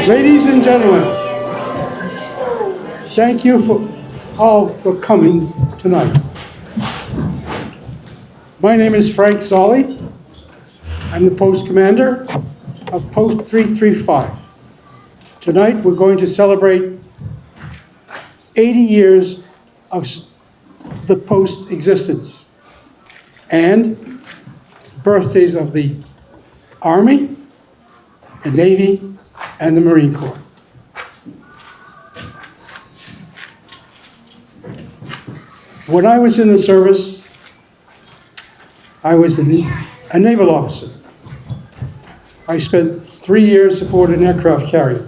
Ladies and gentlemen, thank you all for coming tonight. My name is Frank Solly. I'm the post commander of Post 335. Tonight we're going to celebrate 80 years of the post existence and birthdays of the Army, the Navy, and the Marine Corps. When I was in the service, I was a naval officer. I spent 3 years aboard an aircraft carrier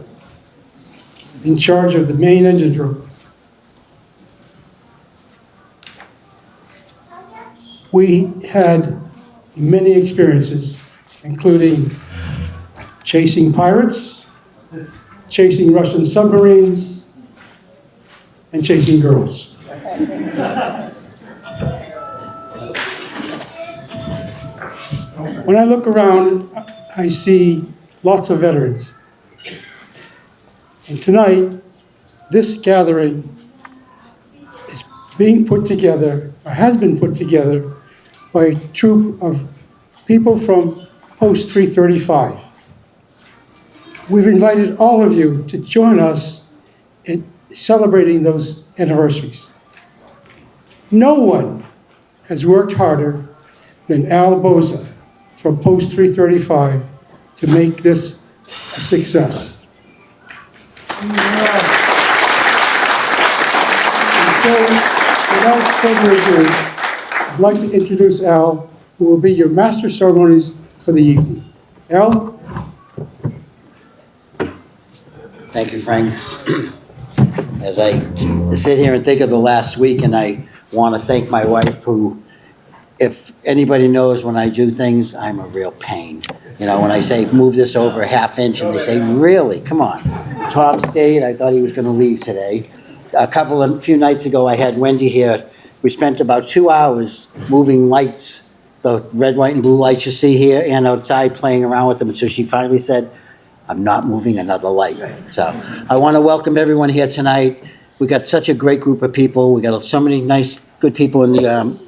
in charge of the main engine room. We had many experiences, including chasing pirates, chasing Russian submarines, and chasing girls. When I look around, I see lots of veterans. And tonight, this gathering is being put together, or has been put together, by a troop of people from Post 335. We've invited all of you to join us in celebrating those anniversaries. No one has worked harder than Al Boza from Post 335 to make this a success. And so, without further ado, I'd like to introduce Al, who will be your master of ceremonies for the evening. Al? Thank you, Frank. As I sit here and think of the last week, and I want to thank my wife, who, if anybody knows when I do things, I'm a real pain. You know, when I say move this over a half inch, and they say, really? Come on. Tom stayed. I thought he was going to leave today. A few nights ago, I had Wendy here. We spent about 2 hours moving lights, the red, white, and blue lights you see here, and outside playing around with them. And so she finally said, I'm not moving another light. So I want to welcome everyone here tonight. We got such a great group of people. We got so many nice, good people in the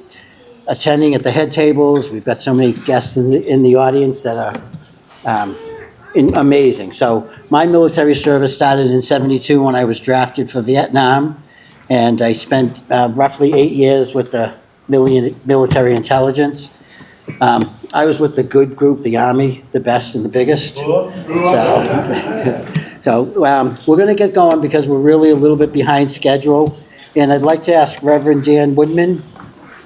attending at the head tables. We've got so many guests in the audience that are amazing. So my military service started in '72 when I was drafted for Vietnam, and I spent roughly 8 years with the military intelligence. I was with the good group, the Army, the best and the biggest. So we're going to get going because we're really a little bit behind schedule. And I'd like to ask Reverend Dan Woodman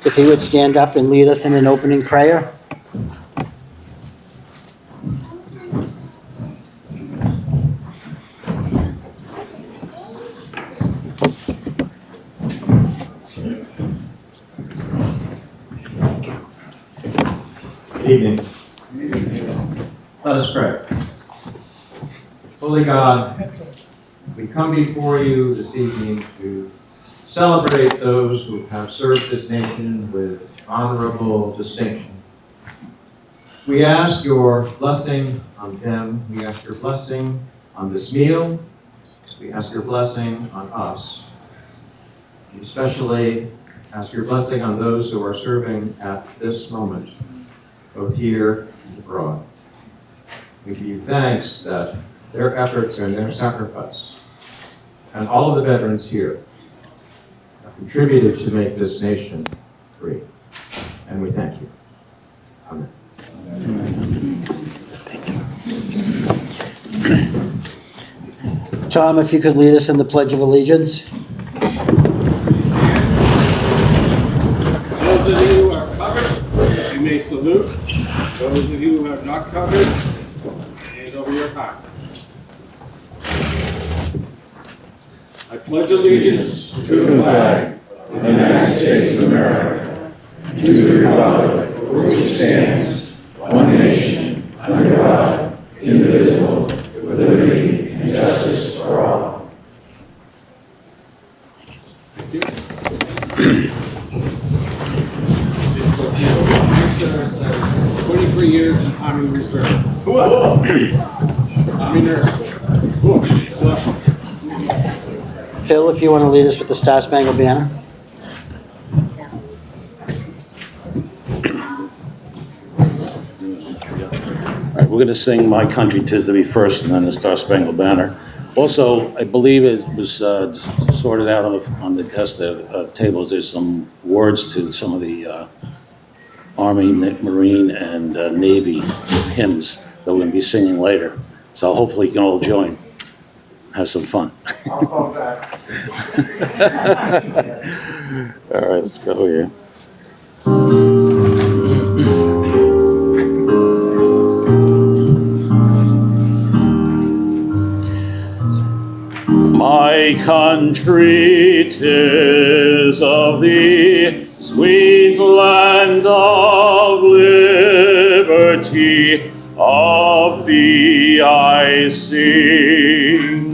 if he would stand up and lead us in an opening prayer. Good evening. Let us pray. Holy God, we come before you this evening to celebrate those who have served this nation with honorable distinction. We ask your blessing on them. We ask your blessing on this meal. We ask your blessing on us. We especially ask your blessing on those who are serving at this moment, both here and abroad. We give you thanks that their efforts and their sacrifice, and all of the veterans here, have contributed to make this nation free. And we thank you. Amen. Thank you. Tom, if you could lead us in the Pledge of Allegiance. Those of you who are covered, you may salute. Those of you who are not covered, hands over your heart. I pledge allegiance to the flag of the United States of America, to the republic for which it stands, one nation, under God, indivisible, with liberty and justice for all. Thank you. 23 years in Army Reserve. Army Nurse Corps. Phil, if you want to lead us with the Star Spangled Banner? All right, we're going to sing My Country 'Tis to Be first, and then the Star Spangled Banner. Also, I believe it was sorted out on the test tables. There's some words to some of the Army, Marine, and Navy hymns that we're going to be singing later. So hopefully you can all join, have some fun. All right, let's go here. My country, 'tis of thee, sweet land of liberty, of thee I sing.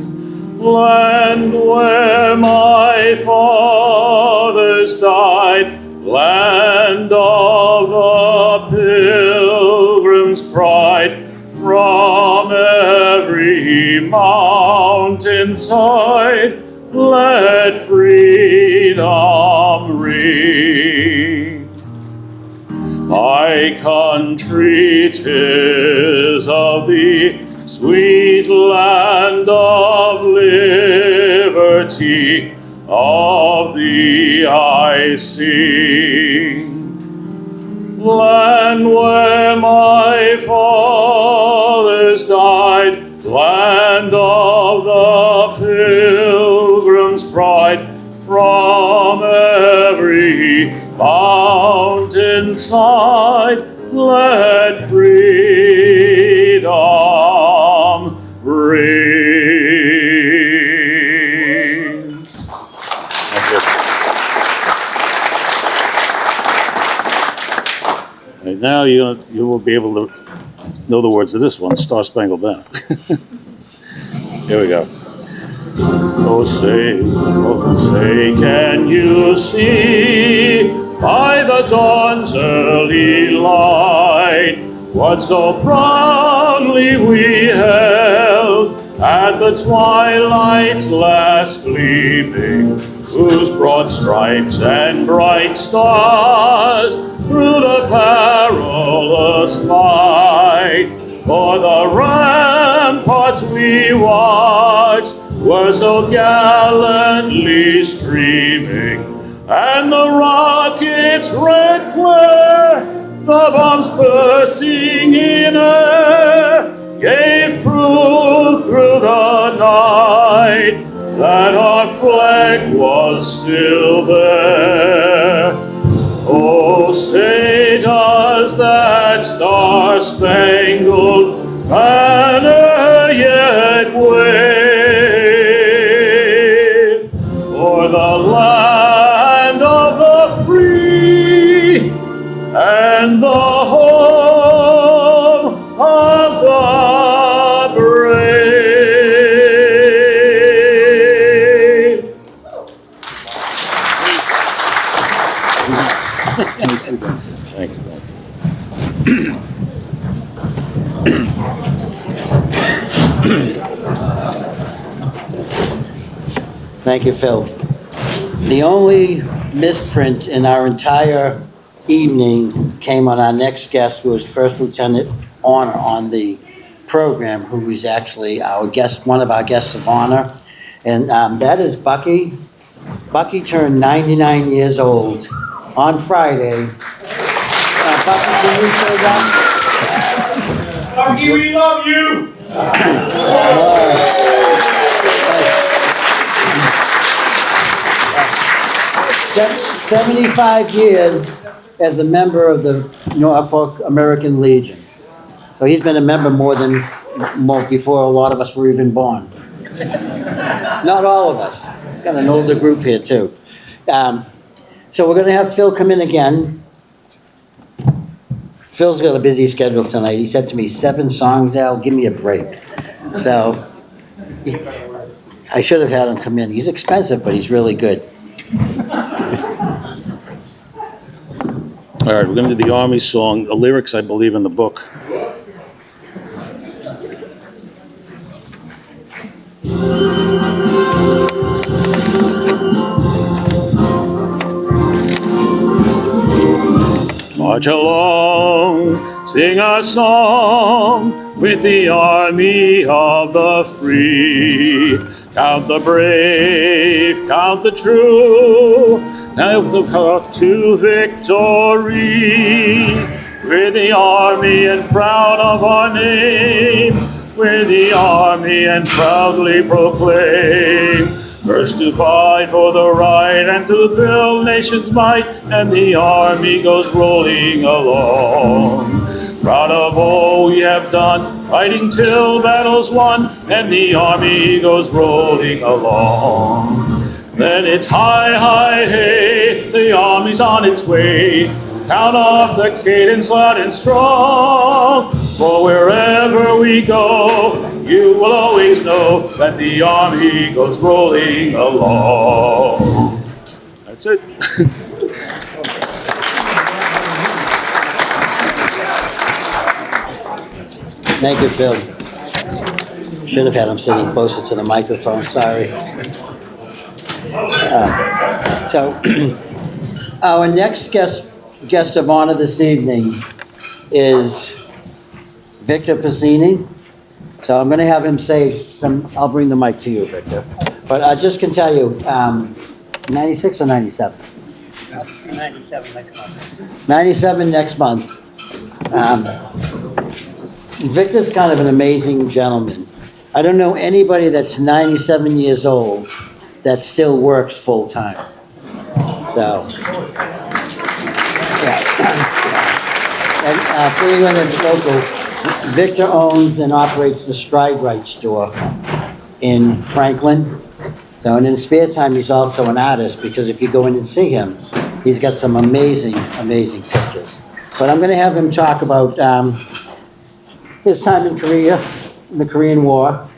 Land where my fathers died, land of the Pilgrim's pride, from every mountainside, let freedom ring. My country, 'tis of thee, sweet land of liberty, of thee I sing. Land where my fathers died, land of the Pilgrim's pride, from every mountainside, let freedom ring. Thank you. Right now, you will be able to know the words of this one, Star Spangled Banner. Here we go. Oh say, can you see by the dawn's early light what so proudly we held at the twilight's last gleaming, whose broad stripes and bright stars through the perilous fight o'er the ramparts we watched were so gallantly streaming, and the rockets' red glare, the bombs bursting in air, gave proof through the night that our flag was still there. Oh, say does that star-spangled banner yet wave o'er the land of the free and the home of the brave? Thanks. Thank you, Phil. The only misprint in our entire evening came on our next guest, who was First Lieutenant Honor on the program, who is actually our guest, one of our guests of honor. And that is Bucky. Bucky turned 99 years old on Friday. Bucky, can you say that? Bucky, we love you! 75 years as a member of the Norfolk American Legion. So he's been a member more before a lot of us were even born. Not all of us. Got an older group here too. So we're going to have Phil come in again. Phil's got a busy schedule tonight. He said to me, 7 songs, Al, give me a break. So I should have had him come in. He's expensive, but he's really good. All right, we're going to do the Army song. The lyrics, I believe, in the book. March along, sing a song with the army of the free. Count the brave, count the true, count the path to victory. We're the army and proud of our name. We're the army and proudly proclaim. First to fight for the right and to build nation's might, and the army goes rolling along. Proud of all we have done, fighting till battle's won, and the army goes rolling along. Then it's hi, hi, hey, the army's on its way. Count off the cadence loud and strong, for wherever we go, you will always know that the army goes rolling along. That's it. Thank you, Phil. Should have had him sitting closer to the microphone, sorry. So, our next guest of honor this evening is Victor Pizzini. So I'm going to have him say some, I'll bring the mic to you, Victor. But I just can tell you, 96 or 97? 97 next month. 97 next month. Victor's kind of an amazing gentleman. I don't know anybody that's 97 years old that still works full-time. So, yeah. And for anyone that's local, Victor owns and operates the Stride Right store in Franklin. So, and in his spare time, he's also an artist, because if you go in and see him, he's got some amazing, amazing pictures. But I'm going to have him talk about his time in Korea, in the Korean War,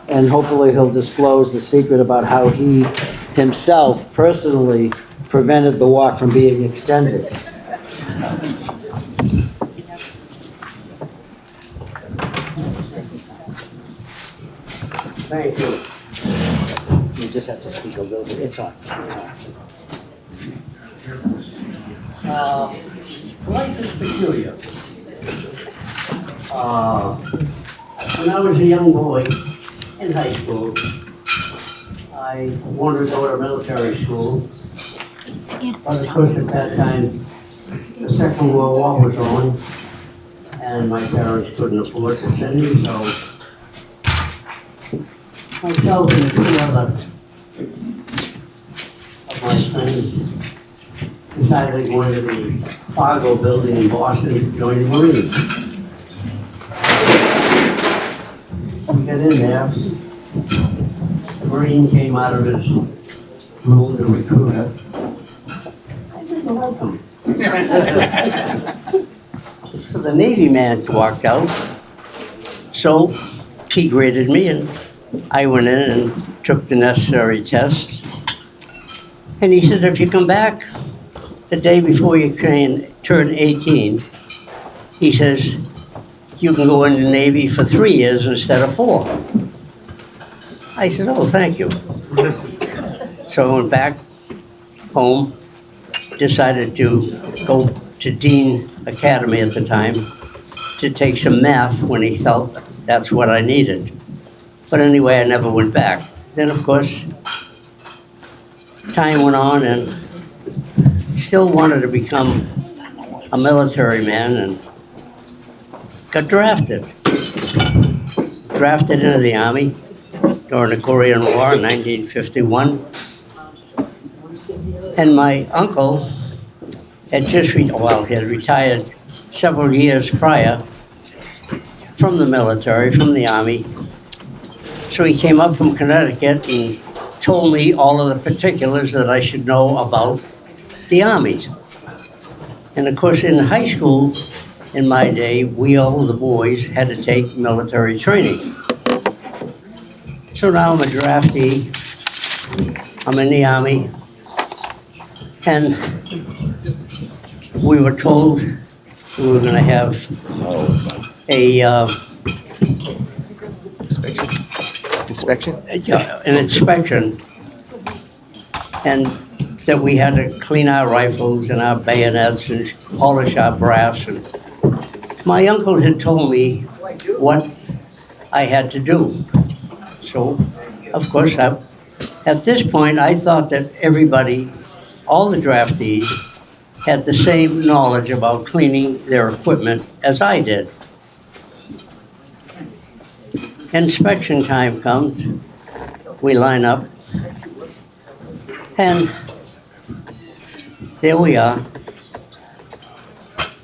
and hopefully he'll disclose the secret about how he himself personally prevented the war from being extended. Thank you. You just have to speak a little bit. It's on. Life is peculiar. When I was a young boy in high school, I wanted to go to military school. But of course, at that time, the Second World War was on, and my parents couldn't afford to send me, so myself and two other of my friends decided to go into the Fargo building in Boston to join the Marines. We got in there, the Marine came out of his room, the recruiter. I didn't like him. So the Navy man walked out, so he graded me, and I went in and took the necessary tests. And he said, if you come back the day before you turn 18, he says, you can go in the Navy for 3 years instead of 4. I said, oh, thank you. So I went back home, decided to go to Dean Academy at the time to take some math when he felt that's what I needed. But anyway, I never went back. Then, of course, time went on and still wanted to become a military man and got drafted. Drafted into the Army during the Korean War in 1951. And my uncle had just he had retired several years prior from the military, from the Army. So he came up from Connecticut and told me all of the particulars that I should know about the Army. And of course, in high school, in my day, we all, the boys, had to take military training. So now I'm a draftee, I'm in the Army, and we were told we were gonna have a inspection? an inspection, and that we had to clean our rifles and our bayonets and polish our brass. And my uncle had told me what I had to do. So, of course, at this point, I thought that everybody, all the draftees, had the same knowledge about cleaning their equipment as I did. Inspection time comes, we line up, and there we are.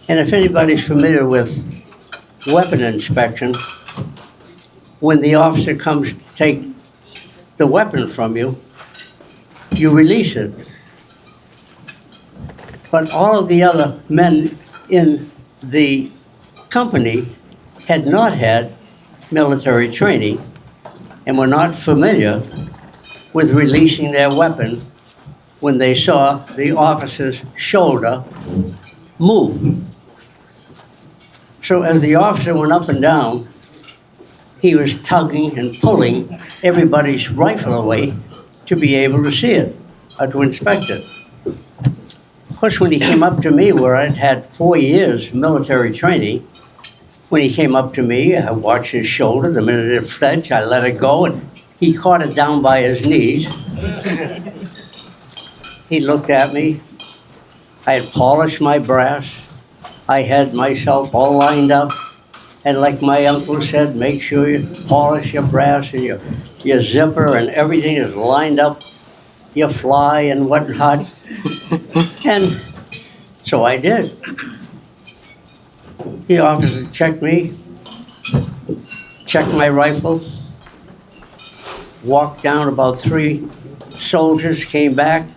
And if anybody's familiar with weapon inspection, when the officer comes to take the weapon from you, you release it. But all of the other men in the company had not had military training and were not familiar with releasing their weapon when they saw the officer's shoulder move. So as the officer went up and down, he was tugging and pulling everybody's rifle away to be able to see it or to inspect it. Of course, when he came up to me, where I'd had 4 years military training, when he came up to me, I watched his shoulder. The minute it flinched, I let it go, and he caught it down by his knees. He looked at me. I had polished my brass. I had myself all lined up. And like my uncle said, make sure you polish your brass and your zipper and everything is lined up, your fly and whatnot. And so I did. The officer checked me, checked my rifle, walked down about 3 soldiers, came back,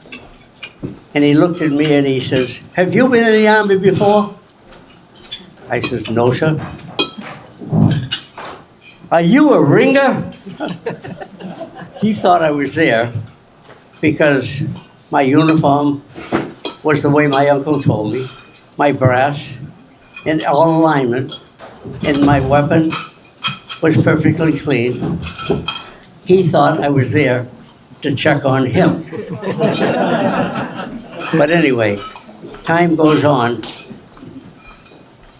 and he looked at me and he says, "Have you been in the Army before?" I says, "No, sir." "Are you a ringer?" He thought I was there because my uniform was the way my uncle told me, my brass in all alignment, and my weapon was perfectly clean. He thought I was there to check on him. But anyway, time goes on,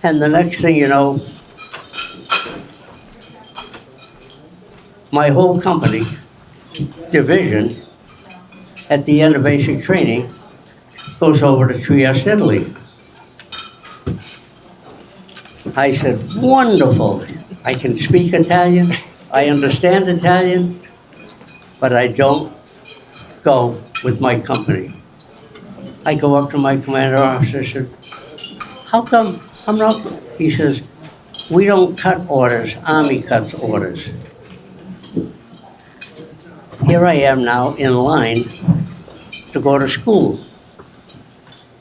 and the next thing you know, my whole company, division, at the end of basic training, goes over to Trieste, Italy. I said, "Wonderful. I can speak Italian. I understand Italian, but I don't go with my company." I go up to my commander officer and said, "How come I'm not?" He says, "We don't cut orders. Army cuts orders." Here I am now in line to go to school.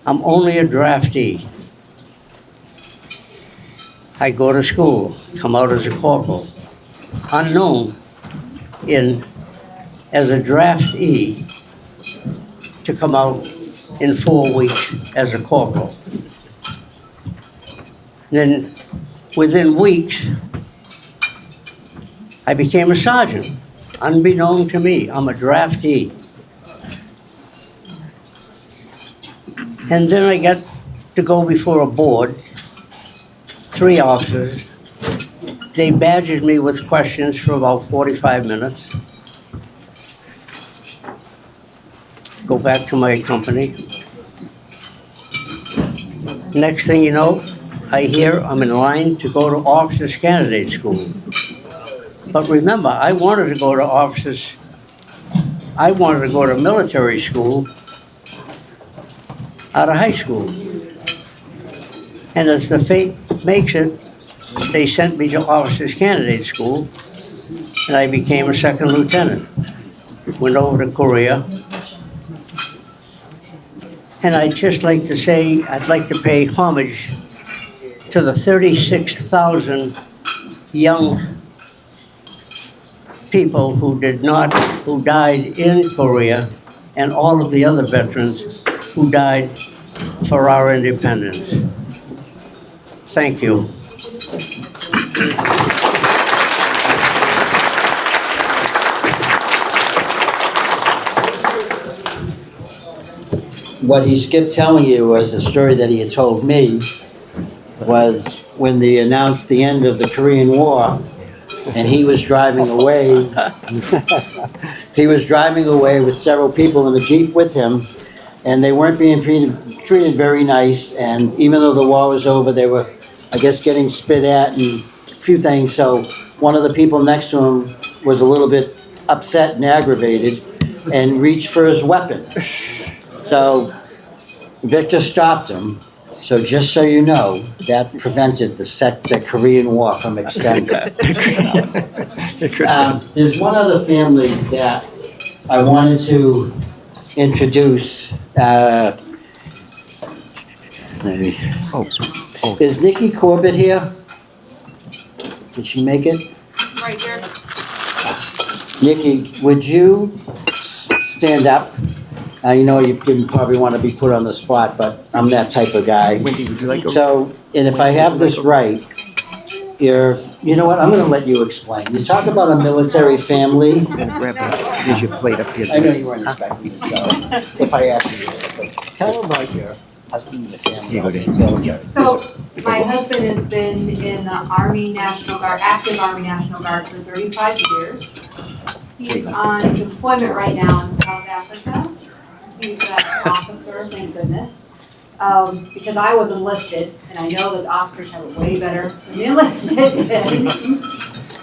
I'm only a draftee. I go to school, come out as a corporal, unknown as a draftee to come out in 4 weeks as a corporal. Then within weeks, I became a sergeant. Unbeknown to me, I'm a draftee. And then I got to go before a board, 3 officers. They badgered me with questions for about 45 minutes. Go back to my company. Next thing you know, I hear I'm in line to go to officers candidate school. But remember, I wanted to go to military school out of high school. And as the fate makes it, they sent me to officers candidate school, and I became a 2nd lieutenant. Went over to Korea. And I'd just like to say, I'd like to pay homage to the 36,000 young people who died in Korea, and all of the other veterans who died for our independence. Thank you. what he skipped telling you was a story that he had told me, was when they announced the end of the Korean War, and he was driving away. He was driving away with several people in a Jeep with him, and they weren't being treated very nice, and even though the war was over, they were, I guess, getting spit at and a few things, so one of the people next to him was a little bit upset and aggravated and reached for his weapon. So Victor stopped him. So just so you know, that prevented the Korean War from extending. There's one other family that I wanted to introduce. Is Nikki Corbett here? Did she make it? Right here. Nikki, would you stand up? You know you didn't probably want to be put on the spot, but I'm that type of guy. Wendy, would you like a... So, and if I have this right, you know what, I'm gonna let you explain. You talk about a military family. Grab here's your plate up here. I know you weren't expecting this, so if I ask you, but tell about your husband and the family. Here you go, So my husband has been in the Army National Guard, active Army National Guard for 35 years. He's on deployment right now in South Africa. He's an officer, thank goodness. Because I was enlisted, and I know that officers have it way better than the enlisted men.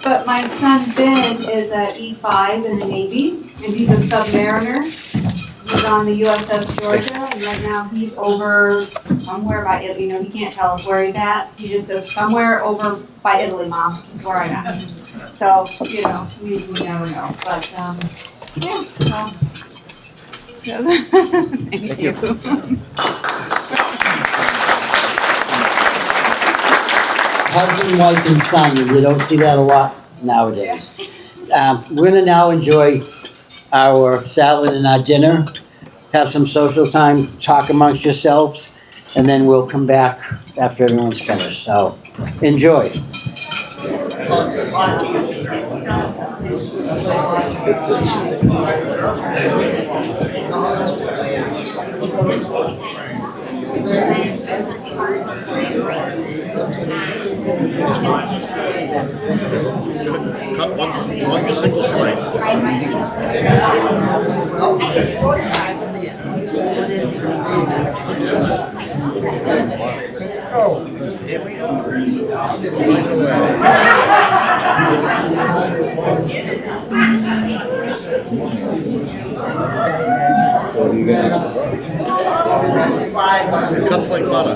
But my son Ben is at E5 in the Navy, and he's a submariner. He's on the USS Georgia, and right now he's over somewhere by Italy. You know, he can't tell us where he's at. He just says somewhere over by Italy, Mom, is where I'm at. So, you know, we never know. But, yeah, so. Thank you. Husband, wife, and son, and you don't see that a lot nowadays. We're gonna now enjoy our salad and our dinner, have some social time, talk amongst yourselves, and then we'll come back after everyone's finished, so enjoy. One single slice. It cuts like butter.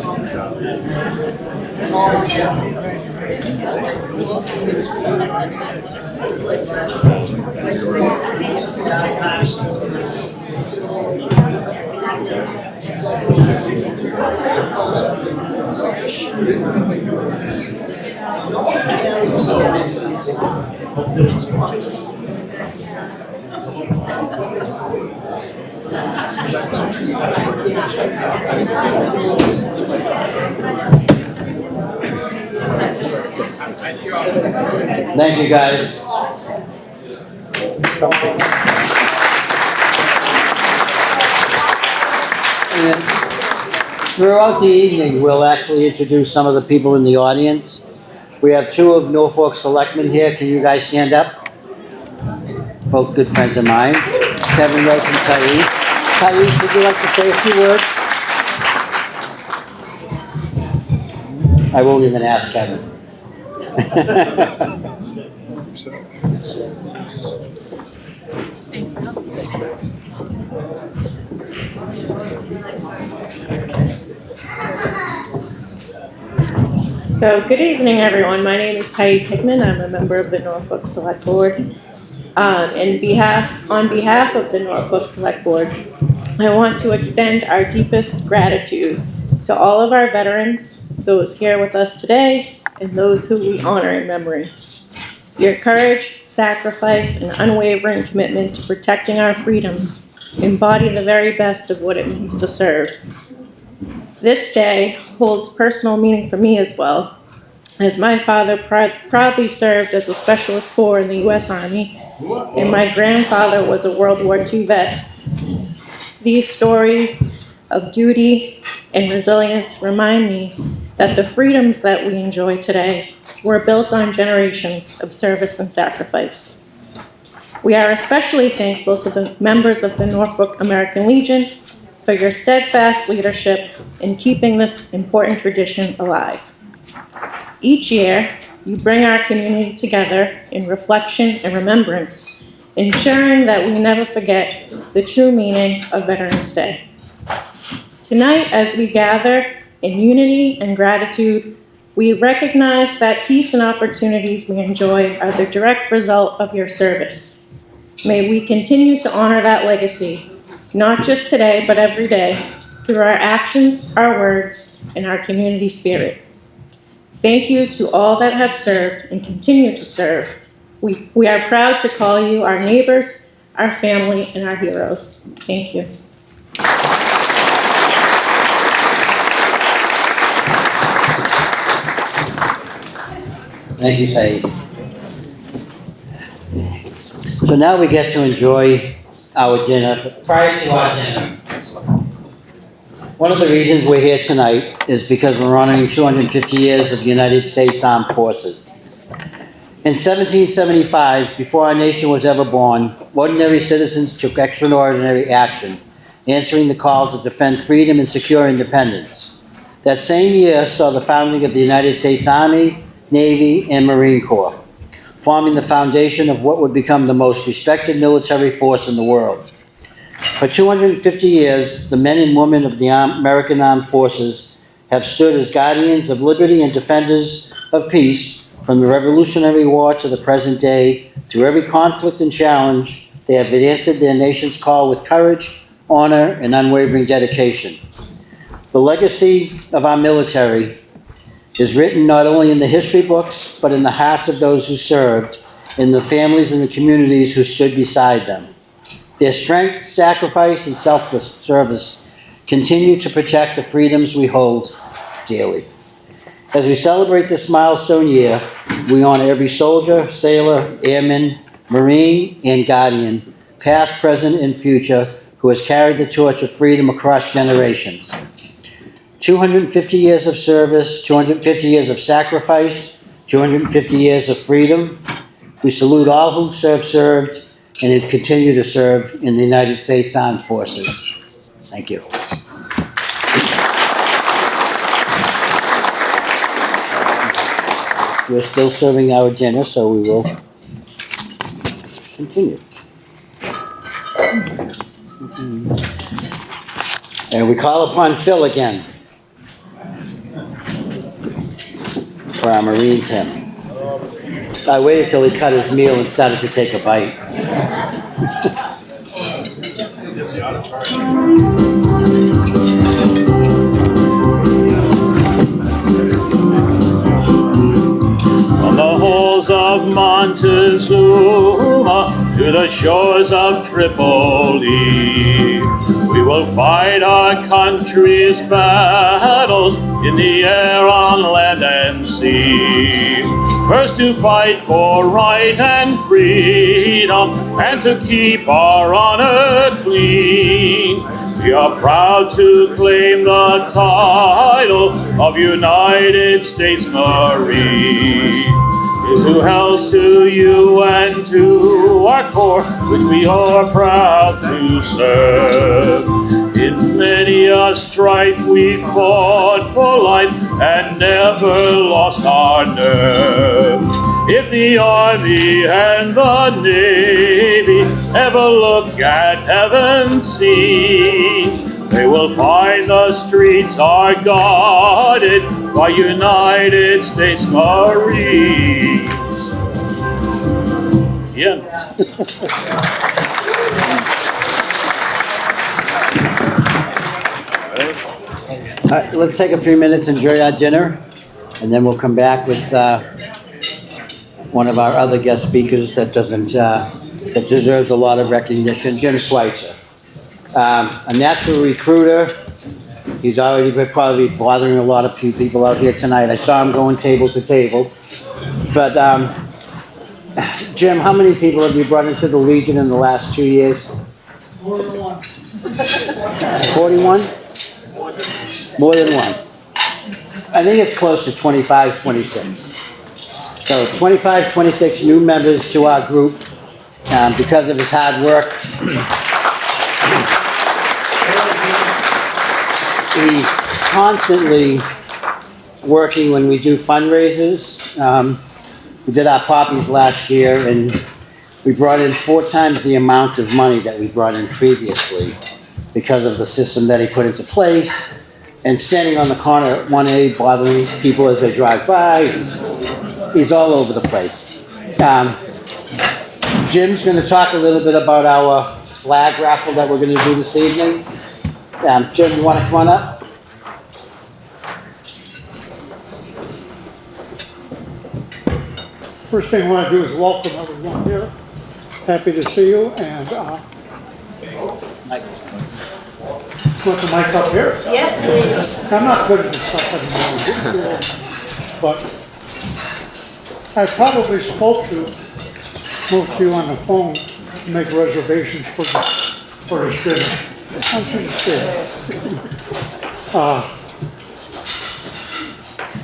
Thank you, guys. And throughout the evening, we'll actually introduce some of the people in the audience. We have two of Norfolk selectmen here. Can you guys stand up? Both good friends of mine, Kevin Roach and Thais. Thais, would you like to say a few words? I won't even ask Kevin. So, good evening, everyone. My name is Thais Hickman. I'm a member of the Norfolk Select Board. On behalf of the Norfolk Select Board, I want to extend our deepest gratitude to all of our veterans, those here with us today, and those who we honor in memory. Your courage, sacrifice, and unwavering commitment to protecting our freedoms embody the very best of what it means to serve. This day holds personal meaning for me as well, as my father proudly served as a Specialist 4 in the U.S. Army, and my grandfather was a World War II vet. These stories of duty and resilience remind me that the freedoms that we enjoy today were built on generations of service and sacrifice. We are especially thankful to the members of the Norfolk American Legion for your steadfast leadership in keeping this important tradition alive. Each year, you bring our community together in reflection and remembrance, ensuring that we never forget the true meaning of Veterans Day. Tonight, as we gather in unity and gratitude, we recognize that peace and opportunities we enjoy are the direct result of your service. May we continue to honor that legacy, not just today, but every day, through our actions, our words, and our community spirit. Thank you to all that have served and continue to serve. We are proud to call you our neighbors, our family, and our heroes. Thank you. Thank you, Thais. So now we get to enjoy our dinner. But prior to our dinner, one of the reasons we're here tonight is because we're honoring 250 years of United States Armed Forces. In 1775, before our nation was ever born, ordinary citizens took extraordinary action, answering the call to defend freedom and secure independence. That same year saw the founding of the United States Army, Navy, and Marine Corps, forming the foundation of what would become the most respected military force in the world. For 250 years, the men and women of the American Armed Forces have stood as guardians of liberty and defenders of peace. From the Revolutionary War to the present day, through every conflict and challenge, they have answered their nation's call with courage, honor, and unwavering dedication. The legacy of our military is written not only in the history books, but in the hearts of those who served, in the families and the communities who stood beside them. Their strength, sacrifice, and selfless service continue to protect the freedoms we hold dearly. As we celebrate this milestone year, we honor every soldier, sailor, airman, Marine, and Guardian, past, present, and future, who has carried the torch of freedom across generations. 250 years of service, 250 years of sacrifice, 250 years of freedom. We salute all who served, and who continue to serve in the United States Armed Forces. Thank you. We're still serving our dinner, so we will continue. And we call upon Phil again for our Marines hymn. I waited till he cut his meal and started to take a bite. From the halls of Montezuma to the shores of Tripoli, we will fight our country's battles in the air, on land and sea. First to fight for right and freedom, and to keep our honor clean. We are proud to claim the title of United States Marine. Here's to health to you and to our corps, which we are proud to serve. In many a strife we fought for life and never lost our nerve. If the Army and the Navy ever look at heaven's scenes, they will find the streets are guarded by United States Marines. Yeah. Let's take a few minutes, enjoy our dinner, and then we'll come back with one of our other guest speakers that deserves a lot of recognition, Jim Schweitzer. A natural recruiter. He's already probably bothering a lot of people out here tonight. I saw him going table to table. But Jim, how many people have you brought into the Legion in the last 2 years? 41. 41? More than one. I think it's close to 25, 26. So 25, 26 new members to our group because of his hard work. He's constantly working when we do fundraisers. We did our poppies last year and we brought in 4 times the amount of money that we brought in previously because of the system that he put into place and standing on the corner at 1A bothering people as they drive by. He's all over the place. Jim's going to talk a little bit about our flag raffle that we're going to do this evening. Jim, you want to come on up? First thing I want to do is welcome everyone here. Happy to see you, and want the mic up here? Yes, please. I'm not good at this stuff anymore, but I probably spoke to most of you on the phone to make reservations for this dinner. I'm sincere.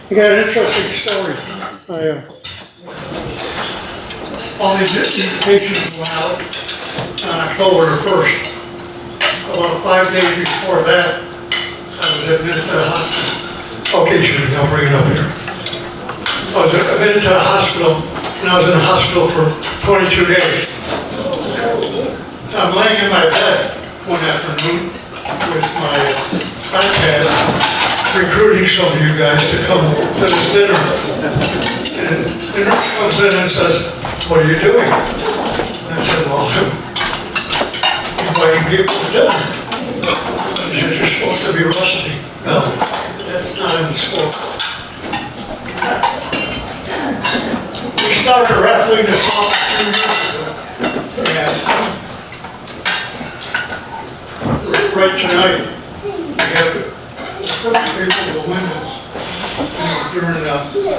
You got interesting stories. All these invitations went out on October the 1st. About 5 days before that, I was admitted to the hospital. Okay, Judy, I'll bring it up here. I was admitted to the hospital, and I was in the hospital for 22 days. I'm laying in my bed one afternoon with my iPad, recruiting some of you guys to come to this dinner. And the nurse comes in and says, "What are you doing?" And I said, "Well, I'm inviting people to dinner." And she said, "You're supposed to be resting." No, that's not in the scope. We started raffling this off 2 years ago. And right tonight, we have the first people to win this during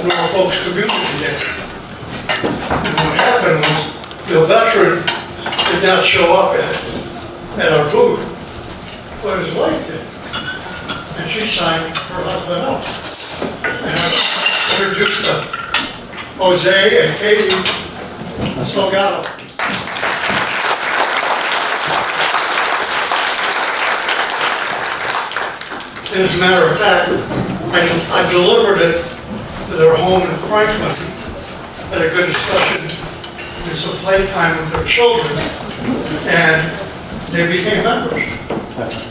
Norfolk's Community Day. And what happened was the veteran did not show up at our booth, but his wife did. And she signed her husband up. And I introduced Jose and Katie Salgado. And as a matter of fact, I delivered it to their home in Franklin. Had a good discussion, did some playtime with their children, and they became members.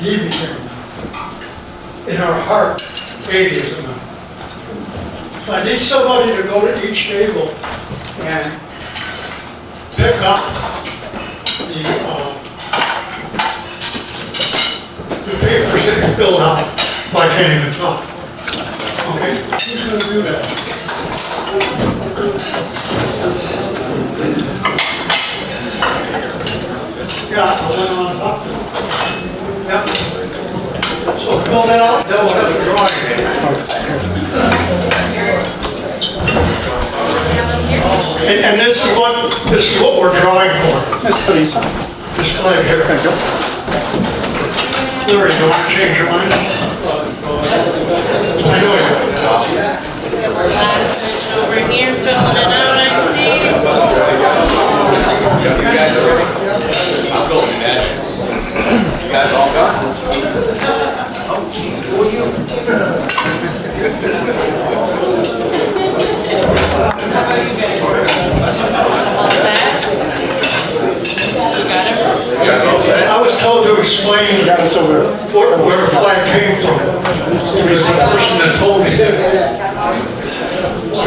He became a member. In our heart, Katie is a member. So I need somebody to go to each table and pick up the papers that you filled out. I can't even talk. Okay, who's going to do that? Yeah, I'll let him on top. Yep. So fill that out, then we'll have a drawing. And this is what we're drawing for. This flag here. Larry, you want to change your mind? I know you. Over here, filling it out, I see. You guys are ready? I'll go, imagine. You guys all gone? Oh, geez, who are you? I was told to explain where the flag came from. Because the person that told me that.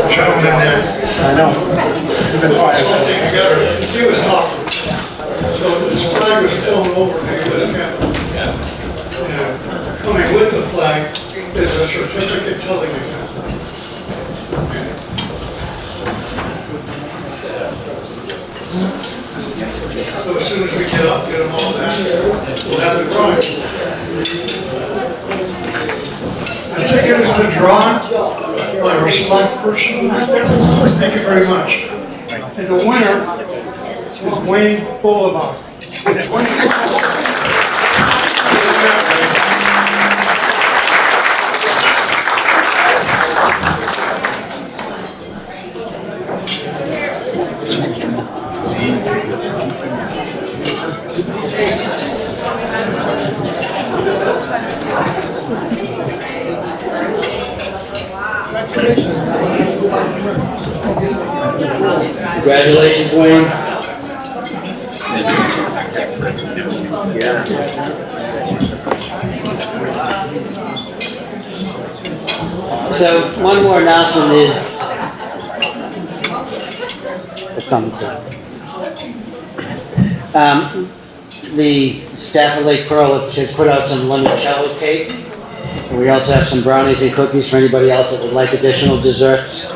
Gentleman there. I know. He was talking. So this flag was flown over and he was kept. Coming with the flag is a certificate telling you that. So as soon as we get up, get them all back, we'll have the drawing. I think it has been drawn by a select person. Thank you very much. And the winner is Wayne Boulevard. Congratulations, Wayne. So, one more announcement is, it's on the table. The staff of Lake Pearl has put out some limoncello cake. And we also have some brownies and cookies for anybody else that would like additional desserts.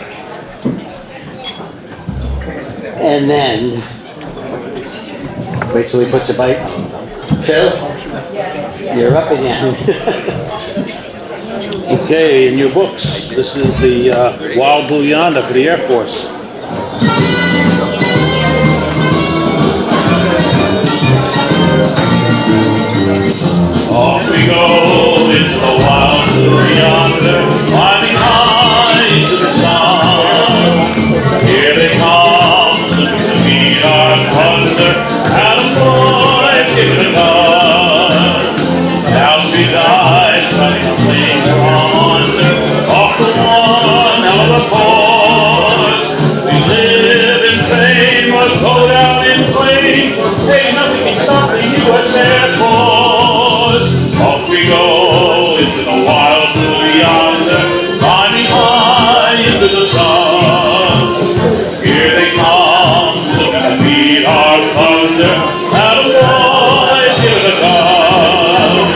And then, wait till he puts a bite. Phil, you're up again. Okay, in your books, this is the Wild Blue Yonder for the Air Force. Off we go into the wild blue yonder, climbing high to the sun. Here they come, looking to meet our thunder. Adam boy, give it a gun. Down we dive, running a flame from under. Off the one, out of the pause. We live in fame, or go down in flame. Ain't nothing can stop the U.S. Air Force. Off we go into the wild blue yonder, climbing high into the sun. Here they come, looking to meet our thunder. Adam boy, give it a gun.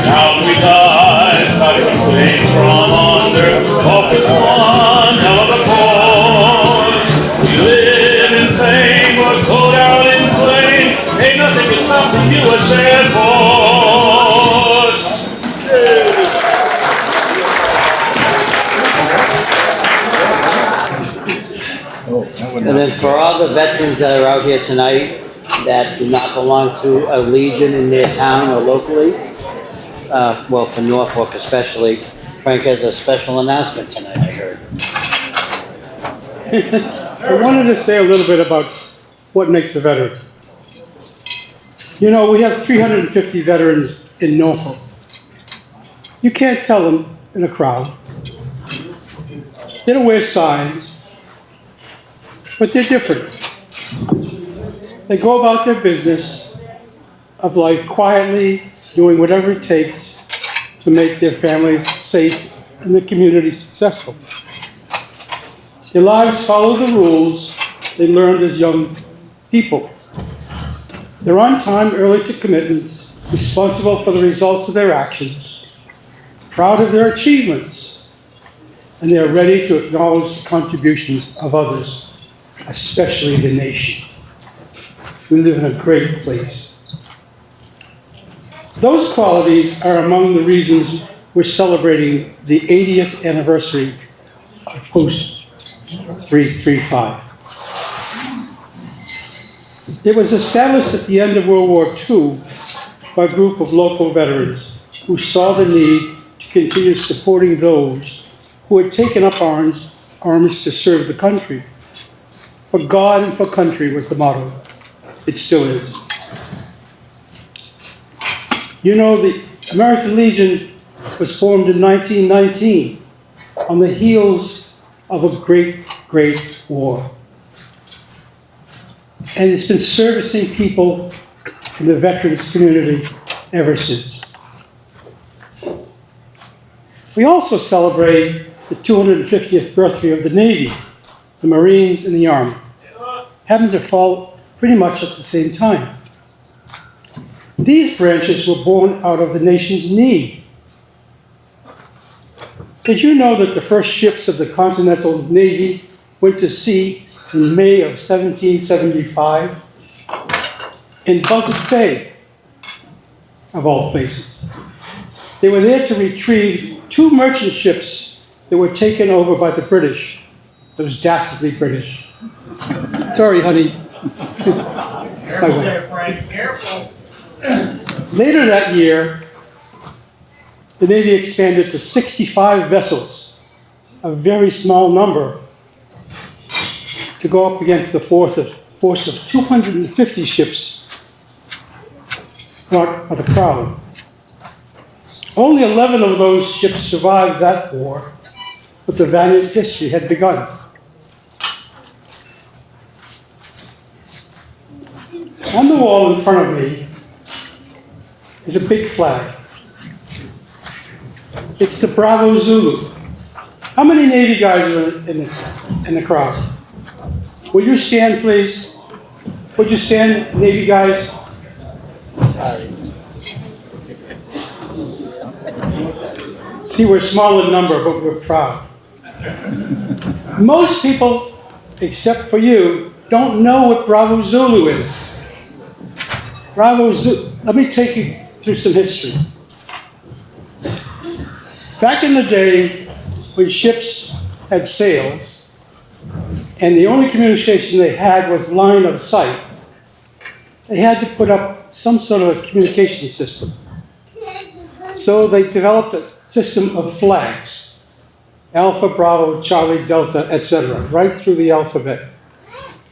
Down we dive, fighting a flame from under. Off with one hell of a course. We live in fame, or go down in flame. Ain't nothing can stop the U.S. Air Force. And then for all the veterans that are out here tonight that do not belong to a legion in their town or locally, well, for Norfolk especially, Frank has a special announcement tonight, I heard. I wanted to say a little bit about what makes a veteran. You know, we have 350 veterans in Norfolk. You can't tell them in a crowd. They don't wear signs, but they're different. They go about their business of life quietly, doing whatever it takes to make their families safe and the community successful. Their lives follow the rules they learned as young people. They're on time, early to commitments, responsible for the results of their actions, proud of their achievements, and they're ready to acknowledge the contributions of others, especially the nation. We live in a great place. Those qualities are among the reasons we're celebrating the 80th anniversary of Post 335. It was established at the end of World War II by a group of local veterans who saw the need to continue supporting those who had taken up arms to serve the country. For God and for country was the motto. It still is. You know, the American Legion was formed in 1919 on the heels of a great, great war. And it's been servicing people in the veterans community ever since. We also celebrate the 250th birthday of the Navy, the Marines, and the Army. Happened to fall pretty much at the same time. These branches were born out of the nation's need. Did you know that the first ships of the Continental Navy went to sea in May of 1775 in Buzzards Bay, of all places? They were there to retrieve 2 merchant ships that were taken over by the British, those dastardly British. Sorry, honey. Careful there, Frank, careful. Later that year, the Navy expanded to 65 vessels, a very small number, to go up against the force of 250 ships brought by the Crown. Only 11 of those ships survived that war, but the valiant history had begun. On the wall in front of me is a big flag. It's the Bravo Zulu. How many Navy guys are in the crowd? Will you stand, please? Would you stand, Navy guys? See, we're small in number, but we're proud. Most people, except for you, don't know what Bravo Zulu is. Bravo Zulu, let me take you through some history. Back in the day, when ships had sails, and the only communication they had was line of sight, they had to put up some sort of a communication system. So they developed a system of flags, Alpha, Bravo, Charlie, Delta, etc., right through the alphabet.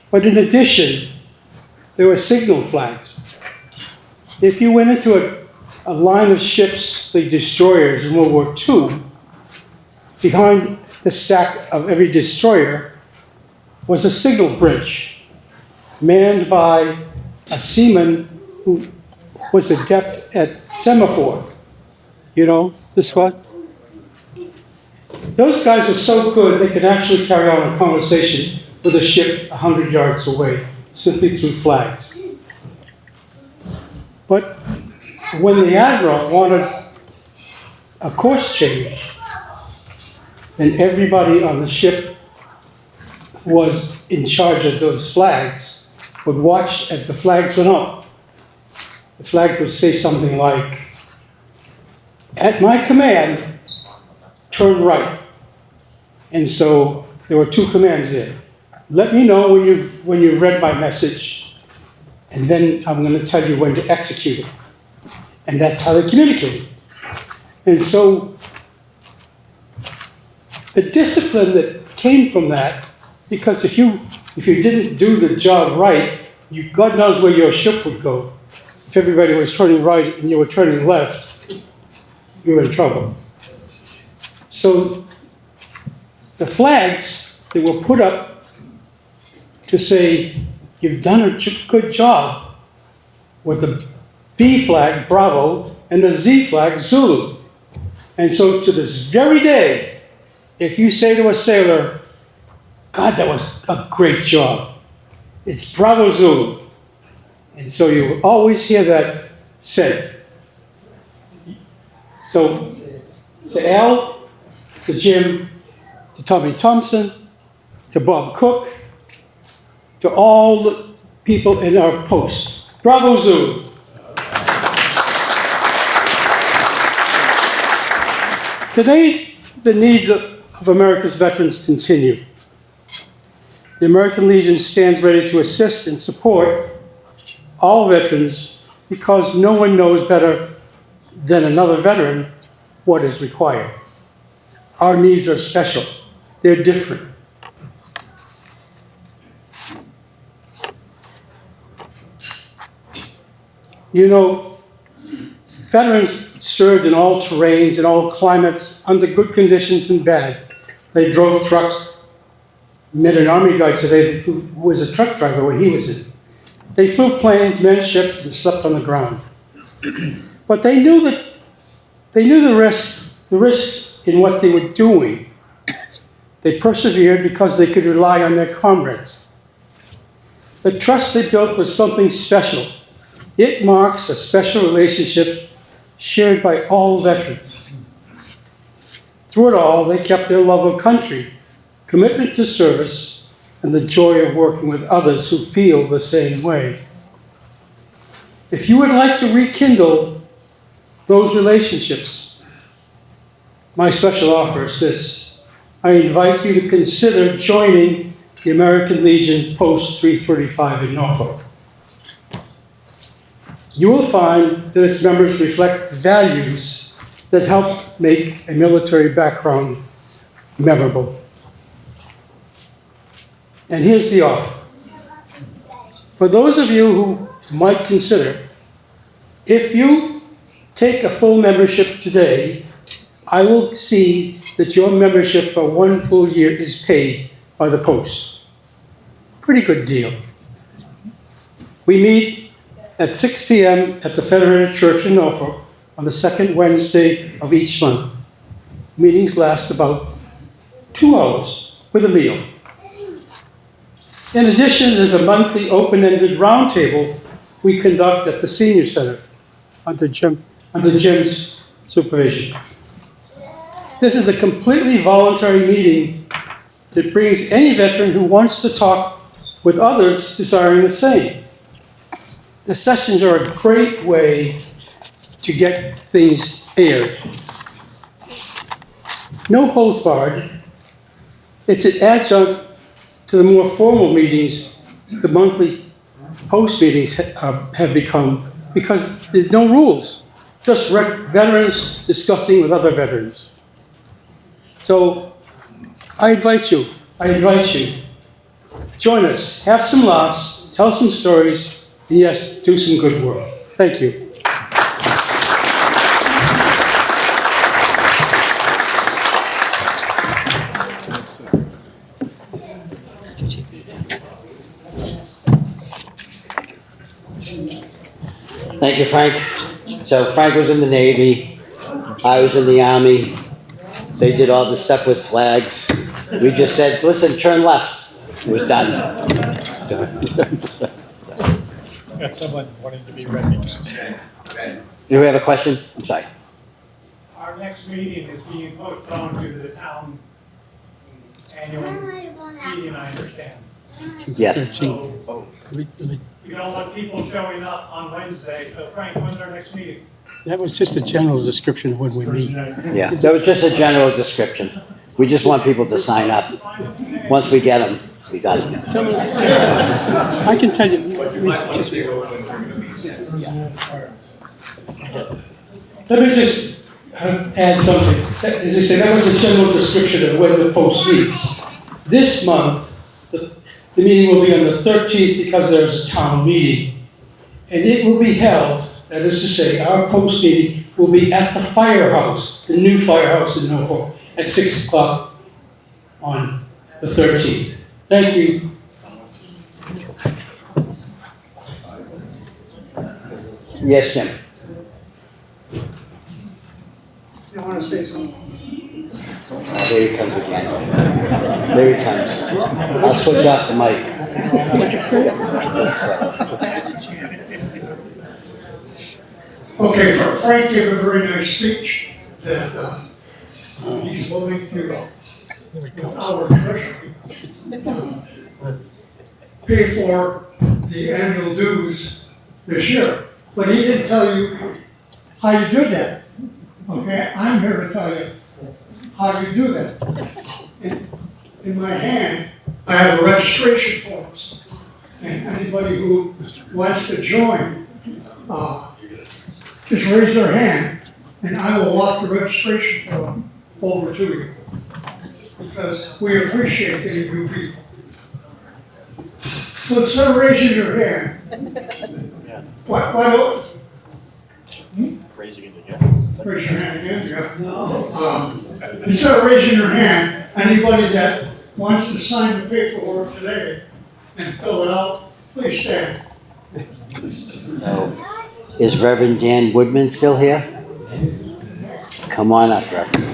But in addition, there were signal flags. If you went into a line of ships, the destroyers in World War II, behind the stack of every destroyer was a signal bridge manned by a seaman who was adept at semaphore. You know, this one? Those guys were so good they could actually carry on a conversation with a ship 100 yards away, simply through flags. But when the admiral wanted a course change, then everybody on the ship who was in charge of those flags would watch as the flags went up. The flag would say something like, "At my command, turn right." And so there were two commands there. Let me know when you've read my message, and then I'm going to tell you when to execute it. And that's how they communicated. And so the discipline that came from that, because if you didn't do the job right, God knows where your ship would go. If everybody was turning right and you were turning left, you were in trouble. So the flags that were put up to say, you've done a good job, with the B flag, Bravo, and the Z flag, Zulu. And so to this very day, if you say to a sailor, "God, that was a great job," it's Bravo Zulu. And so you will always hear that said. So to Al, to Jim, to Tommy Thompson, to Bob Cook, to all the people in our post, Bravo Zulu. Today, the needs of America's veterans continue. The American Legion stands ready to assist and support all veterans because no one knows better than another veteran what is required. Our needs are special. They're different. You know, veterans served in all terrains, in all climates, under good conditions and bad. They drove trucks. Met an Army guy today who was a truck driver when he was in. They flew planes, manned ships, and slept on the ground. But they knew the risks in what they were doing. They persevered because they could rely on their comrades. The trust they built was something special. It marks a special relationship shared by all veterans. Through it all, they kept their love of country, commitment to service, and the joy of working with others who feel the same way. If you would like to rekindle those relationships, my special offer is this. I invite you to consider joining the American Legion Post 335 in Norfolk. You will find that its members reflect values that help make a military background memorable. And here's the offer. For those of you who might consider, if you take a full membership today, I will see that your membership for 1 full year is paid by the Post. Pretty good deal. We meet at 6 p.m. at the Federated Church in Norfolk on the second Wednesday of each month. Meetings last about 2 hours with a meal. In addition, there's a monthly open-ended roundtable we conduct at the Senior Center under Jim's supervision. This is a completely voluntary meeting that brings any veteran who wants to talk with others desiring the same. The sessions are a great way to get things aired. No holds barred. It's an adjunct to the more formal meetings the monthly host meetings have become, because there's no rules, just veterans discussing with other veterans. So I invite you, join us, have some laughs, tell some stories, and yes, do some good work. Thank you. Thank you, Frank. So Frank was in the Navy. I was in the Army. They did all this stuff with flags. We just said, listen, turn left. It was done. Got someone wanting to be recognized. You have a question? I'm sorry. Our next meeting is being postponed due to the town annual meeting, I understand. Yes. So, we don't want people showing up on Wednesday, so Frank, when's our next meeting? That was just a general description of when we meet. Yeah, that was just a general description. We just want people to sign up. Once we get them, we got it. I can tell you. Let me just add something. As I said, that was a general description of when the post meets. This month, the meeting will be on the 13th because there's a town meeting. And it will be held, that is to say, our post meeting will be at the firehouse, the new firehouse in Norfolk, at 6 o'clock on the 13th. Thank you. Yes, Jim. You want to say something? Oh, there he comes again. There he comes. I'll switch off the mic. What'd you say? Okay, Frank gave a very nice speech that he's willing to, our treasury, pay for the annual dues this year. But he didn't tell you how you do that. Okay, I'm here to tell you how you do that. In my hand, I have a registration forms. And anybody who wants to join, just raise their hand, and I will walk the registration form over to you. Because we appreciate getting new people. So instead of raising your hand, why don't? Raising it again. Raise your hand again, yeah. Instead of raising your hand, anybody that wants to sign the paperwork today and fill it out, please stand. Is Reverend Dan Woodman still here? Come on up, Reverend.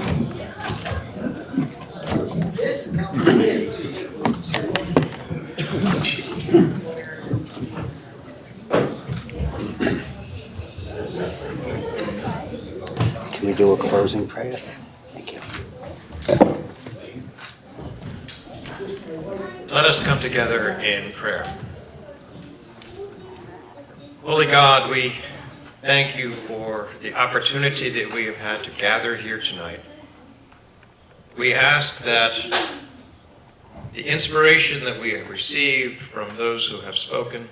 Can we do a closing prayer? Thank you. Let us come together in prayer. Holy God, we thank you for the opportunity that we have had to gather here tonight. We ask that the inspiration that we have received from those who have spoken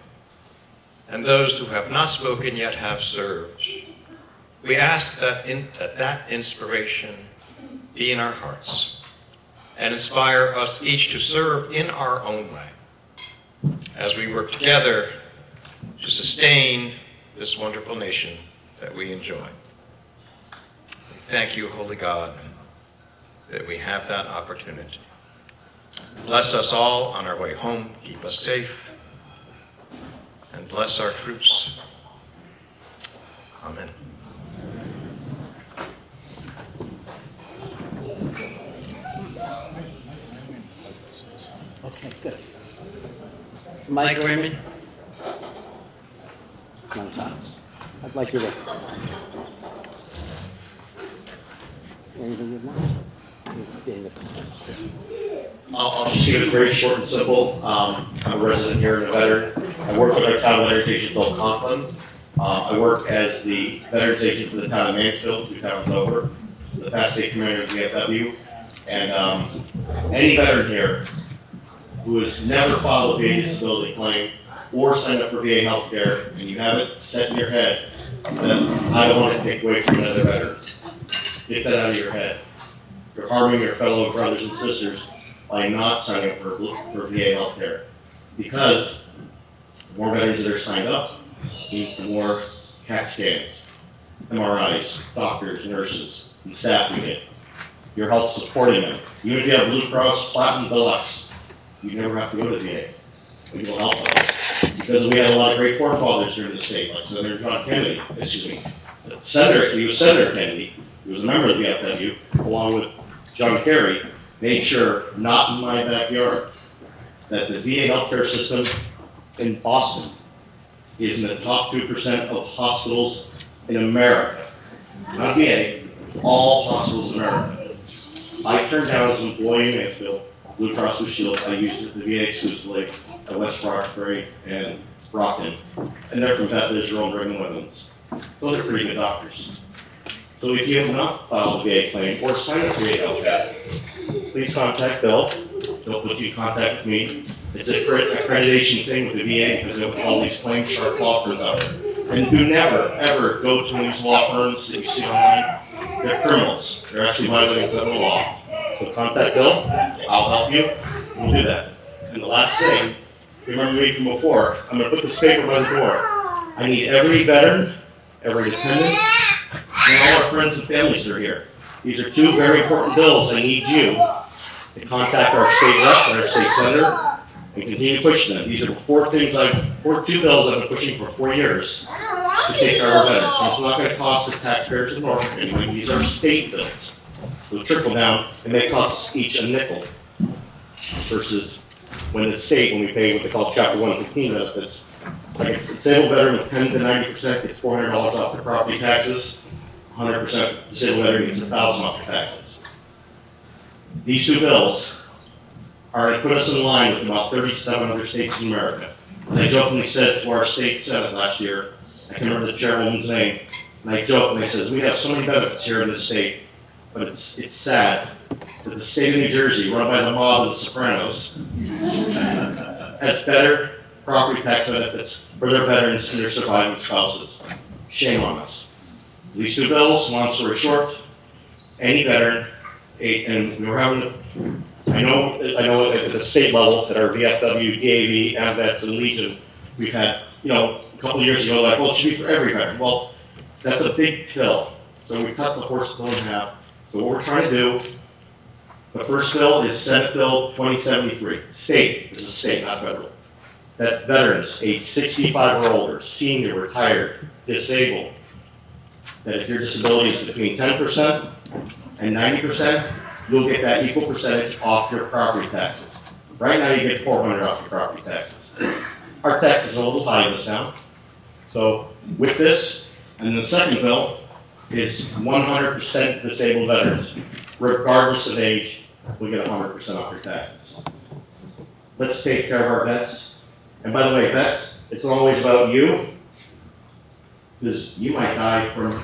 and those who have not spoken yet have served, we ask that that inspiration be in our hearts and inspire us each to serve in our own way as we work together to sustain this wonderful nation that we enjoy. We thank you, Holy God, that we have that opportunity. Bless us all on our way home, keep us safe, and bless our troops Amen. Okay, good. Mike Raymond? No, Tom. I'd like you to. Anything you'd want? I'll just keep it very short and simple. I'm a resident here in the veteran. I work with our town veterans agent, Bill Conklin. I work as the veterans agent for the town of Mansfield, 2 towns over, the past state commander of VFW. And any veteran here who has never filed a VA disability claim or signed up for VA health care, and you have it set in your head that I don't want to take away from another veteran, get that out of your head. You're harming your fellow brothers and sisters by not signing up for VA health care. Because the more veterans that are signed up means the more CAT scans, MRIs, doctors, nurses, and staff you get. Your help supporting them. Even if you have Blue Cross Platinum Deluxe, you never have to go to the VA. We will help them. Because we had a lot of great forefathers here in the state, like Senator John Kennedy, Senator, he was Senator Kennedy, he was a member of the VFW, along with John Kerry, made sure, not in my backyard, that the VA healthcare system in Boston is in the top 2% of hospitals in America. Not VA, all hospitals in America. I turned down as an employee in Mansfield, Blue Cross Blue Shield. I used the VA exclusively at West Roxbury and Brockton, and they're from Beth Israel and Brigham Women's. Those are pretty good doctors. So if you have not filed a VA claim or signed up for VA healthcare, please contact Bill. He'll put you in contact with me. It's an accreditation thing with the VA because they have all these claims sharp law firms out there. And do never, ever go to these law firms that you see online. They're criminals. They're actually violating federal law. So contact Bill. I'll help you. We'll do that. And the last thing, remember me from before, I'm going to put this paper by the door. I need every veteran, every dependent, and all our friends and families that are here. These are 2 very important bills. I need you to contact our state rep and our state senator and continue pushing them. These are 4 bills I've been pushing for 4 years to take care of our veterans. So it's not going to cost the taxpayers of Norfolk anyway. These are state bills. So trickle down, and they cost us each a nickel versus when the state, when we pay what they call Chapter 115 benefits, like a disabled veteran with 10 to 90% gets $400 off their property taxes, 100% disabled veteran gets $1,000 off their taxes. These 2 bills are going to put us in line with about 37 other states in America. As I jokingly said to our state senate last year, I can remember the chairwoman's name, and I joked and I said, we have so many benefits here in this state, but it's sad that the state of New Jersey, run by the mob of the Sopranos, has better property tax benefits for their veterans and their surviving spouses. Shame on us. These 2 bills, long story short, any veteran, and we were having, I know at the state level, at our VFW, DAV, AMVETS, and Legion, we've had, a couple of years ago, like, well, it should be for every veteran. Well, that's a big pill. So we cut the horse pill in half. So what we're trying to do, the first bill is Senate Bill 2073. State, this is state, not federal. That veterans age 65 or older, senior, retired, disabled, that if your disability is between 10% and 90%, you'll get that equal percentage off your property taxes. Right now, you get $400 off your property taxes. Our taxes are a little high in this town. So with this, and the second bill is 100% disabled veterans, regardless of age, will get 100% off your taxes. Let's take care of our vets. And by the way, vets, it's not always about you, because you might die from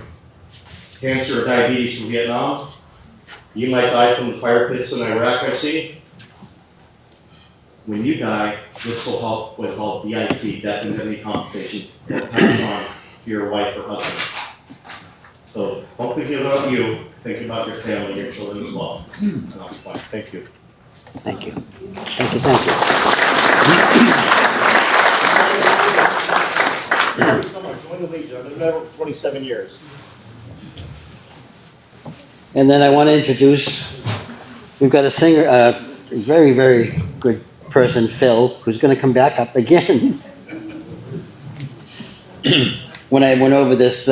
cancer or diabetes from Vietnam. You might die from the fire pits in Iraq, I see. When you die, this will help what called DIC, death and indemnity compensation, pass on to your wife or husband. So don't think about you, think about your family, your children as well. And I'll be fine. Thank you. Thank you. Thank you, thank you. Someone joined the Legion. I've been there for 27 years. And then I want to introduce, we've got a singer, a very, very good person, Phil, who's going to come back up again. when I went over this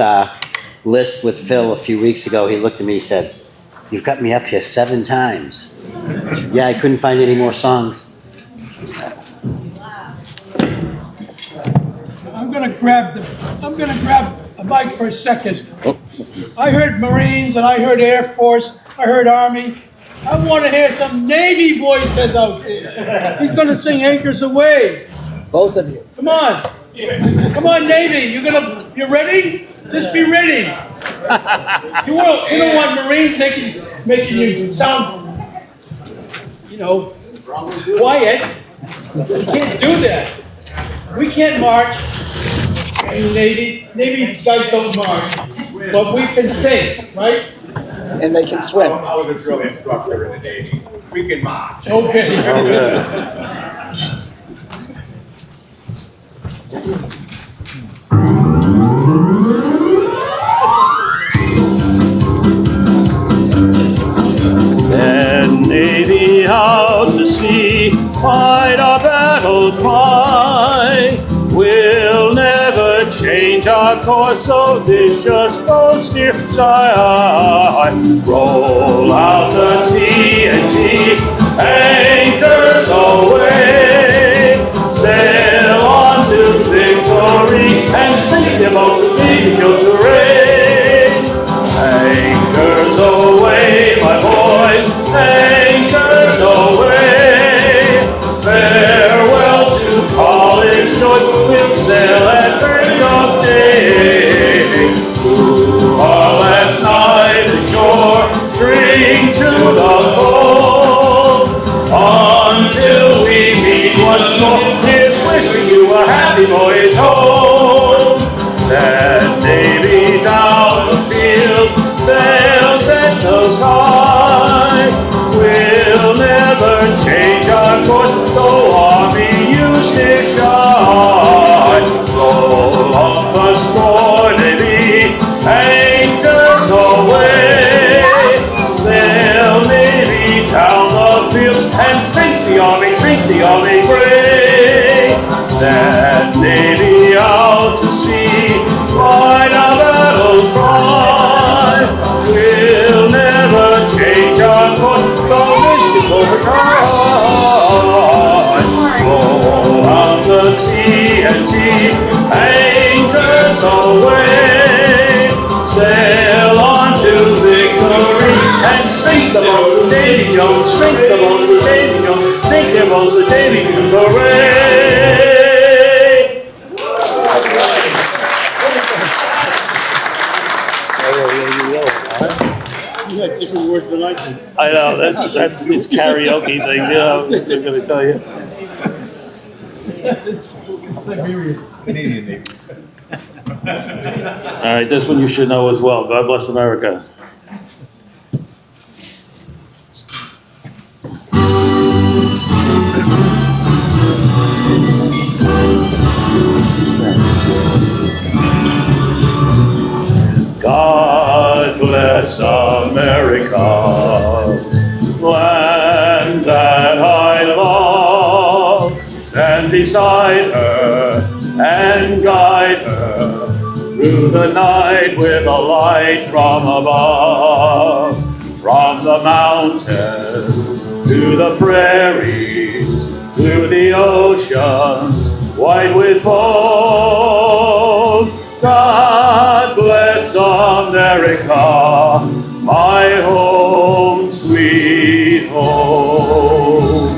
list with Phil a few weeks ago, he looked at me, he said, "You've got me up here 7 times." I said, "Yeah, I couldn't find any more songs." I'm gonna grab a mic for a second. I heard Marines and I heard Air Force, I heard Army. I want to hear some Navy voices out there. He's gonna sing Anchors Away. Both of you. Come on. Come on, Navy. You ready? Just be ready. You don't want Marines making you sound, quiet. You can't do that. We can't march in the Navy. Navy guys don't march, but we can sing, right? And they can swim. I was a drill instructor in the Navy. We can march. Okay. And Navy out to sea, fight a battle cry. We'll never change our course, so this just won't steer side. Roll out the TNT, anchors away. Sail on to victory and sing them all to Eagles Array. Anchors away, my boys, anchors away. Farewell to college joy, we'll sail at break of day. Through our last night ashore, drink to the full, until we meet once more. Here's wishing you a happy voyage home. That Navy down the field, sail set those high. We'll never change our course, so Army, you stay shy. Roll off the score, Navy, anchors away. Sail Navy down the field and sink the Army gray. That Navy out to sea, fight a battle cry. We'll never change our course, so this is overtime. Roll out the TNT, anchors away. Sail on to victory and sink the boats with Davy Jones, sink the boats with Davy Jones, sink the boats with Davy Jones, hooray! You got different words than I do. I know, that's it's karaoke thing, I'm gonna tell you. It's Siberian. Canadian Navy. All right, this one you should know as well. God bless America. God bless America, land that I love. Stand beside her and guide her through the night with a light from above. From the mountains to the prairies, through the oceans white with foam. God bless America, my home, sweet home.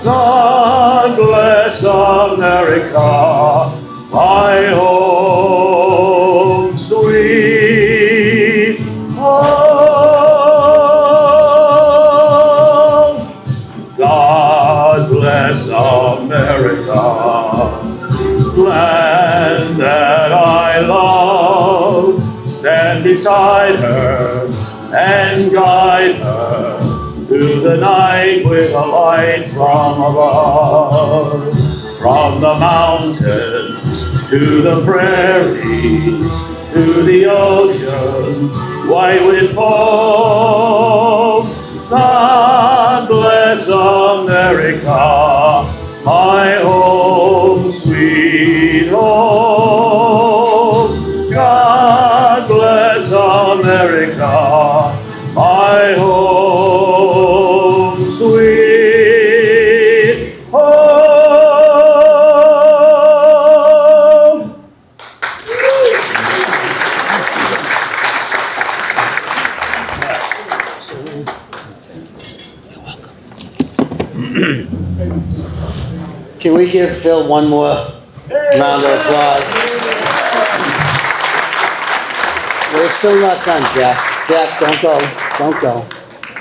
God bless America, my home, sweet home. God bless America, land that I love. Stand beside her and guide her through the night with a light from above. From the mountains to the prairies, to the oceans white with foam. God bless America, my home, sweet home. Can we give Phil one more round of applause? We're still not done, Jack. Jack, don't go. Don't go.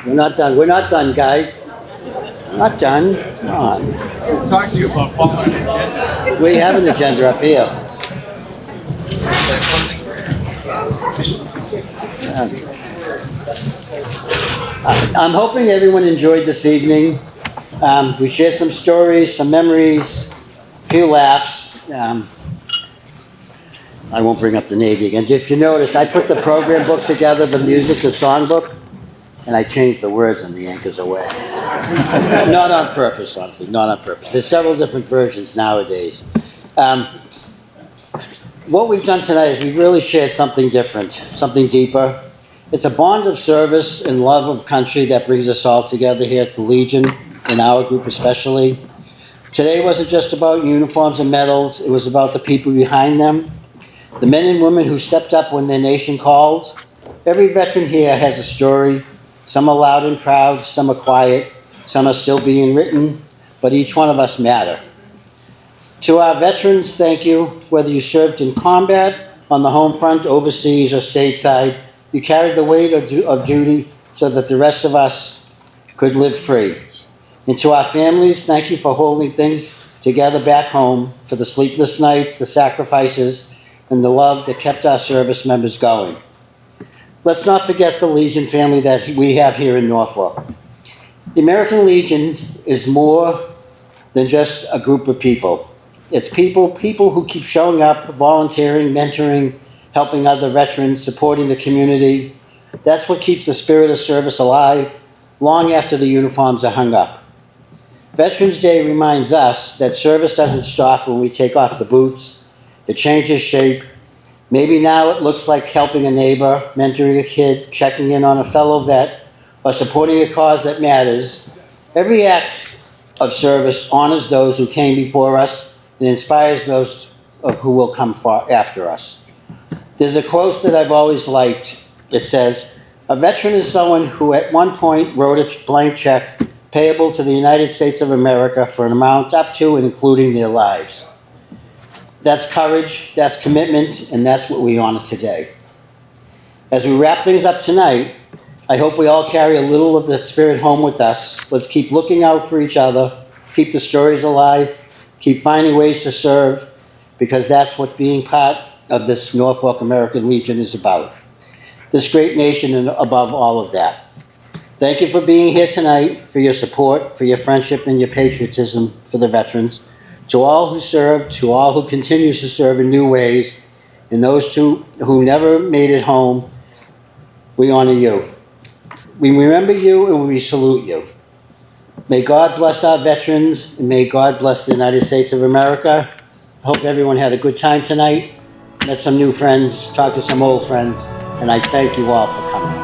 We're not done. We're not done, guys. Not done. Come on. We'll talk to you about following an agenda. We have an agenda up here. I'm hoping everyone enjoyed this evening. We shared some stories, some memories, a few laughs. I won't bring up the Navy again. If you notice, I put the program book together, the music, the song book, and I changed the words on the anchors away. Not on purpose, honestly, not on purpose. There's several different versions nowadays. What we've done tonight is we've really shared something different, something deeper. It's a bond of service and love of country that brings us all together here at the Legion, in our group especially. Today wasn't just about uniforms and medals, it was about the people behind them, the men and women who stepped up when their nation called. Every veteran here has a story. Some are loud and proud, some are quiet, some are still being written, but each one of us matter. To our veterans, thank you. Whether you served in combat, on the home front, overseas, or stateside, you carried the weight of duty so that the rest of us could live free. And to our families, thank you for holding things together back home, for the sleepless nights, the sacrifices, and the love that kept our service members going. Let's not forget the Legion family that we have here in Norfolk. The American Legion is more than just a group of people. It's people who keep showing up, volunteering, mentoring, helping other veterans, supporting the community. That's what keeps the spirit of service alive long after the uniforms are hung up. Veterans Day reminds us that service doesn't stop when we take off the boots. It changes shape. Maybe now it looks like helping a neighbor, mentoring a kid, checking in on a fellow vet, or supporting a cause that matters. Every act of service honors those who came before us and inspires those who will come after us. There's a quote that I've always liked. It says, "A veteran is someone who at one point wrote a blank check payable to the United States of America for an amount up to and including their lives." That's courage, that's commitment, and that's what we honor today. As we wrap things up tonight, I hope we all carry a little of that spirit home with us. Let's keep looking out for each other, keep the stories alive, keep finding ways to serve, because that's what being part of this Norfolk American Legion is about. This great nation and above all of that. Thank you for being here tonight, for your support, for your friendship and your patriotism for the veterans. To all who served, to all who continue to serve in new ways, and those who never made it home, we honor you. We remember you and we salute you. May God bless our veterans, and may God bless the United States of America. I hope everyone had a good time tonight. Met some new friends, talked to some old friends, and I thank you all for coming.